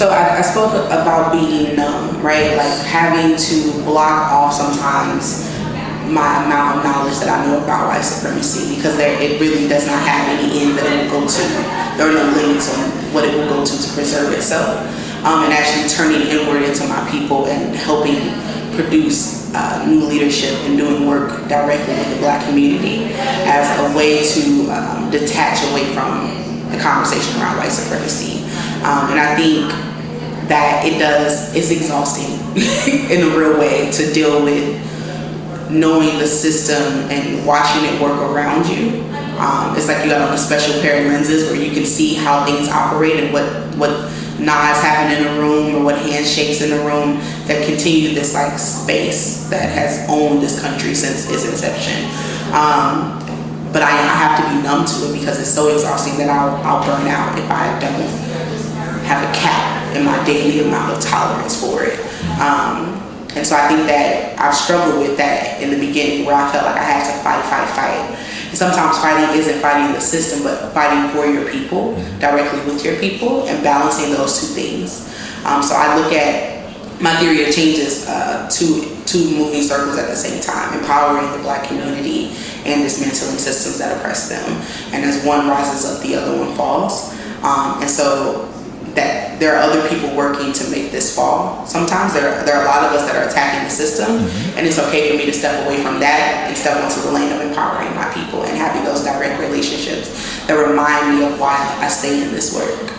So I spoke about being numb, right? Like having to block off sometimes my amount of knowledge that I know about white supremacy, because it really does not have any ends that it will go to. There are no limits on what it will go to preserve itself. And actually turning inward into my people and helping produce new leadership and doing work directly with the Black community as a way to detach away from the conversation around white supremacy. And I think that it's exhausting in a real way to deal with knowing the system and watching it work around you. It's like you got on a special pair of lenses where you can see how things operate and what nods happen in a room or what handshakes in a room that continue this like space that has owned this country since its inception. But I have to be numb to it because it's so exhausting that I'll burn out if I don't have a cap in my daily amount of tolerance for it. And so I think that I've struggled with that in the beginning, where I felt like I had to fight. And sometimes fighting isn't fighting the system, but fighting for your people, directly with your people, and balancing those two things. So I look at my theory of change as two moving circles at the same time: empowering the Black community and dismantling systems that oppress them. And as one rises up, the other one falls. And so that there are other people working to make this fall. Sometimes there are a lot of us that are attacking the system, and it's okay for me to step away from that and step onto the lane of empowering my people and having those direct relationships that remind me of why I stay in this work.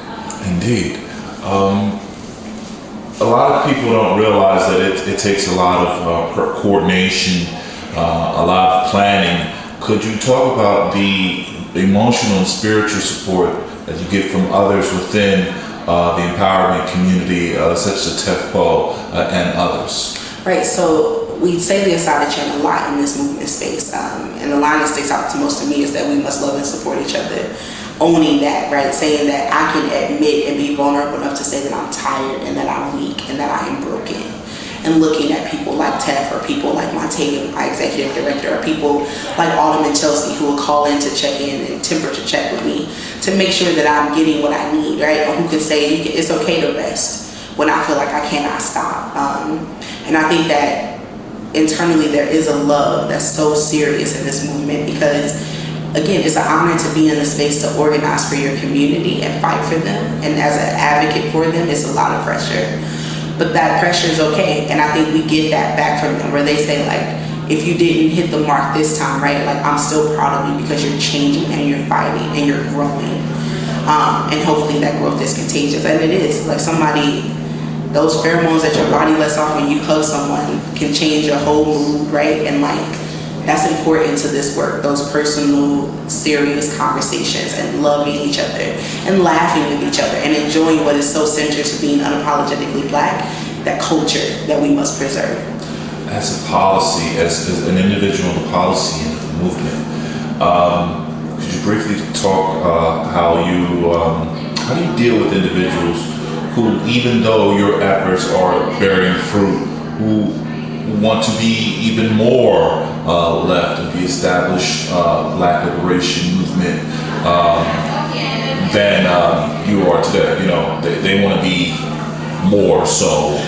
Indeed. A lot of people don't realize that it takes a lot of coordination, a lot of planning. Could you talk about the emotional and spiritual support that you get from others within the empowerment community, such as TEFPO and others? Right, so we say the Asada chant a lot in this movement space, and the line that sticks out to most of me is that we must love and support each other. Owning that, right, saying that I can admit and be vulnerable enough to say that I'm tired and that I'm weak and that I am broken. And looking at people like Tef, or people like Montega, my executive director, or people like Autumn and Chelsea, who will call in to check in and temperature check with me to make sure that I'm getting what I need, right? Or who can say it's okay to rest when I feel like I cannot stop. And I think that internally there is a love that's so serious in this movement, because again, it's an honor to be in the space to organize for your community and fight for them. And as an advocate for them, it's a lot of pressure. But that pressure is okay, and I think we get that back from them, where they say like, if you didn't hit the mark this time, right, like I'm still proud of you because you're changing and you're fighting and you're growing. And hopefully that growth is contagious, and it is. Like those pheromones that your body lets off when you hug someone can change your whole mood, right? And like, that's important to this work, those personal, serious conversations, and loving each other and laughing with each other and enjoying what is so central to being unapologetically Black, that culture that we must preserve. As a policy, as an individual in the policy and the movement, could you briefly talk how do you deal with individuals who, even though your efforts are bearing fruit, who want to be even more left of the established Black liberation movement than you are today? You know, they want to be more so.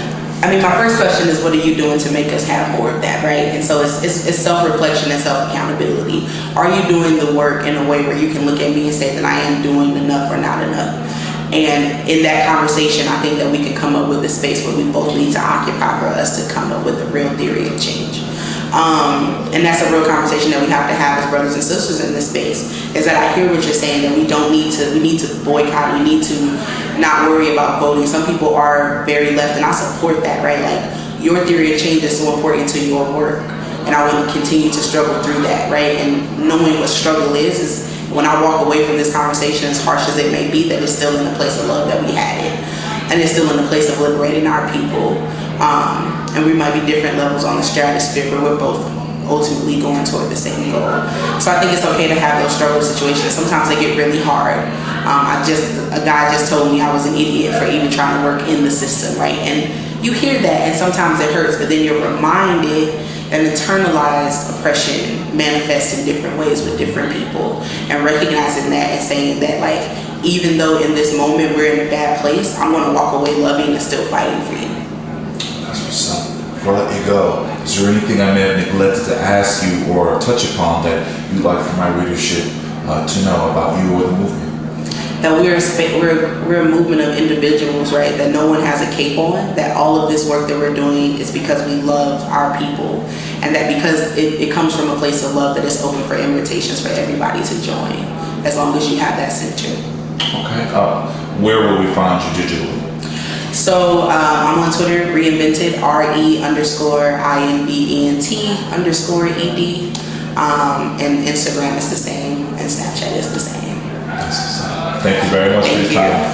I mean, my first question is, what are you doing to make us have more of that, right? And so it's self-reflection and self-accountability. Are you doing the work in a way where you can look at me and say that I am doing enough or not enough? And in that conversation, I think that we can come up with a space where we both need to occupy for us to come up with a real theory of change. And that's a real conversation that we have to have as brothers and sisters in this space, is that I hear what you're saying, that we need to boycott, we need to not worry about voting. Some people are very left, and I support that, right? Like, your theory of change is so important to your work, and I want to continue to struggle through that, right? And knowing what struggle is when I walk away from this conversation, as harsh as it may be, that it's still in the place of love that we had it, and it's still in the place of liberating our people. And we might be different levels on the stratosphere, but we're both ultimately going toward the same goal. So I think it's okay to have those struggle situations. Sometimes they get really hard. A guy just told me I was an idiot for even trying to work in the system, right? And you hear that, and sometimes it hurts, but then you're reminded that internalized oppression manifests in different ways with different people, and recognizing that and saying that, like, even though in this moment we're in a bad place, I'm going to walk away loving and still fighting for you. That's what's up. Before I let you go, is there anything I may have neglected to ask you or touch upon that you'd like for my readership to know about you or the movement? That we're a movement of individuals, right? That no one has a cape on. That all of this work that we're doing is because we love our people, and that because it comes from a place of love, that it's open for invitations for everybody to join, as long as you have that center. Okay. Where will we find you digitally? So I'm on Twitter, reinvented, RE_INVENT_ED, and Instagram is the same, and Snapchat is the same. Thank you very much for your time.